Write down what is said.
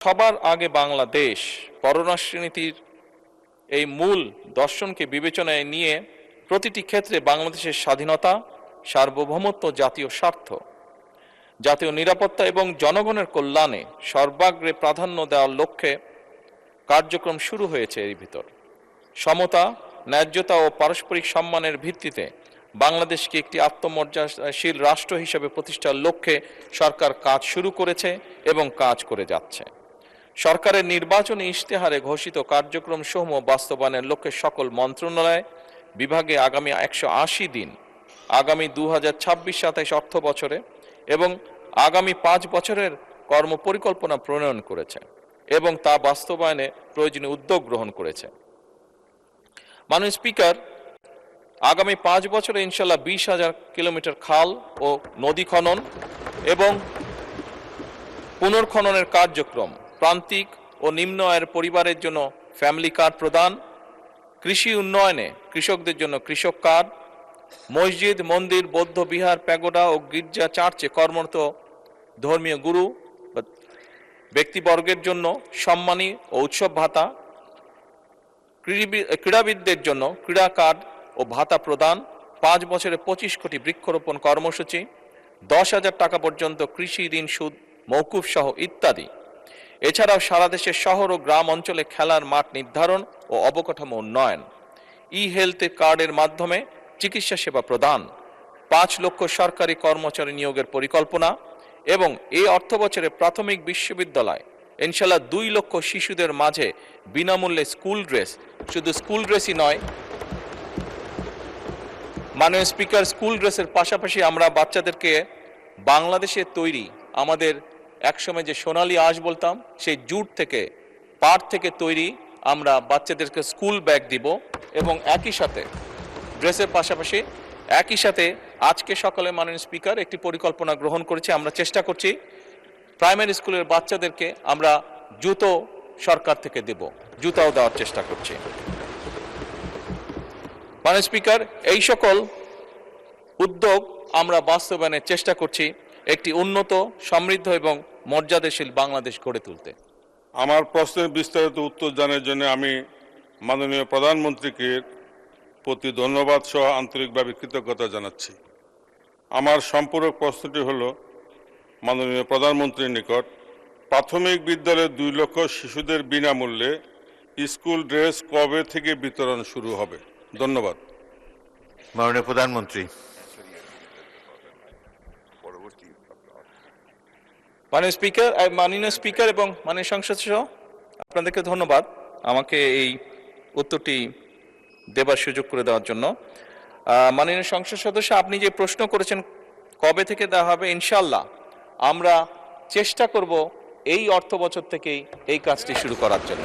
সবার আগে বাংলাদেশ পররাষ্ট্রনীতির এই মূল দর্শনকে বিবেচনায় নিয়ে প্রতিটি ক্ষেত্রে বাংলাদেশের স্বাধীনতা, সার্বভৌমত্ব, জাতীয় স্বার্থ, জাতীয় নিরাপত্তা এবং জনগণের কল্যাণে সর্বাগ্রে প্রাধান্য দেওয়ার লক্ষ্যে কার্যক্রম শুরু হয়েছে। এর ভিতর সমতা, ন্যায্যতা ও পারস্পরিক সম্মানের ভিত্তিতে বাংলাদেশকে একটি আত্মমর্যাদাশীল রাষ্ট্র হিসেবে প্রতিষ্ঠার লক্ষ্যে সরকার কাজ শুরু করেছে এবং কাজ করে যাচ্ছে। সরকারের নির্বাচনী ইশতেহারে ঘোষিত কার্যক্রম সমূহ বাস্তবায়নের লক্ষ্যে সকল মন্ত্রণালয় বিভাগে আগামী 180 দিন, আগামী 2026-27 অর্থ বছরে এবং আগামী 5 বছরের কর্মপরিকল্পনা প্রণয়ন করেছে এবং তা বাস্তবায়নে প্রয়োজনীয় উদ্যোগ গ্রহণ করেছে। মাননীয় স্পিকার, আগামী 5 বছরে ইনশাল্লাহ 20,000 কিলোমিটার খাল ও নদী খনন এবং পুনর্খননের কার্যক্রম, প্রান্তিক ও নিম্ন আয়ের পরিবারের জন্য ফ্যামিলি কার্ড প্রদান, কৃষি উন্নয়নে কৃষকদের জন্য কৃষক কার্ড, মসজিদ, মন্দির, বৌদ্ধ বিহার, প্যাগোডা ও গির্জা চার্চে কর্মরত ধর্মীয় গুরু ব্যক্তিবর্গের জন্য সম্মানী ও উৎসব ভাতা, ক্রীড়াবিদদের জন্য ক্রীড়া কার্ড ও ভাতা প্রদান, 5 বছরে 25 কোটি বৃক্ষরোপণ কর্মসূচি, 10,000 টাকা পর্যন্ত কৃষি ঋণ সুদ মওকুফ সহ ইত্যাদি। এছাড়াও সারা দেশের শহর ও গ্রাম অঞ্চলে খেলার মাঠ নির্ধারণ ও অবকাঠামো উন্নয়ন, ই হেলথ কার্ডের মাধ্যমে চিকিৎসা সেবা প্রদান, 5 লক্ষ সরকারি কর্মচারী নিয়োগের পরিকল্পনা এবং এই অর্থ বছরে প্রাথমিক বিশ্ববিদ্যালয় ইনশাল্লাহ 2 লক্ষ শিশুদের মাঝে বিনামূল্যে স্কুল ড্রেস, শুধু স্কুল ড্রেসই নয় মাননীয় স্পিকার, স্কুল ড্রেসের পাশাপাশি আমরা বাচ্চাদেরকে বাংলাদেশে তৈরি আমাদের একসময় যে সোনালী আঁশ বলতাম সেই জুট থেকে, পাট থেকে তৈরি আমরা বাচ্চাদেরকে স্কুল ব্যাগ দিব এবং একই সাথে ড্রেসের পাশাপাশি একই সাথে আজকে সকালে মাননীয় স্পিকার একটি পরিকল্পনা গ্রহণ করেছে। আমরা চেষ্টা করছি প্রাইমারি স্কুলের বাচ্চাদেরকে আমরা জুতো সরকার থেকে দেব, জুতাও দেওয়ার চেষ্টা করছি। মাননীয় স্পিকার, এই সকল উদ্যোগ আমরা বাস্তবায়নের চেষ্টা করছি একটি উন্নত, সমৃদ্ধ এবং মর্যাদাশীল বাংলাদেশ গড়ে তুলতে। আমার প্রশ্নের বিস্তারিত উত্তর জানার জন্য আমি মাননীয় প্রধানমন্ত্রীকে প্রতি ধন্যবাদ সহ আন্তরিকভাবে কৃতজ্ঞতা জানাচ্ছি। আমার সম্পূরক প্রশ্নটি হল, মাননীয় প্রধানমন্ত্রীর নিকট, প্রাথমিক বিদ্যালয়ে 2 লক্ষ শিশুদের বিনামূল্যে স্কুল ড্রেস কবে থেকে বিতরণ শুরু হবে? ধন্যবাদ। মাননীয় প্রধানমন্ত্রী। মাননীয় স্পিকার এবং মাননীয় সংসদ সহ আপনাদেরকে ধন্যবাদ আমাকে এই উত্তরটি দেবার সুযোগ করে দেওয়ার জন্য। মাননীয় সংসদ সদস্য, আপনি যে প্রশ্ন করেছেন কবে থেকে দেওয়া হবে, ইনশাল্লাহ আমরা চেষ্টা করব এই অর্থ বছর থেকেই এই কাজটি শুরু করার জন্য।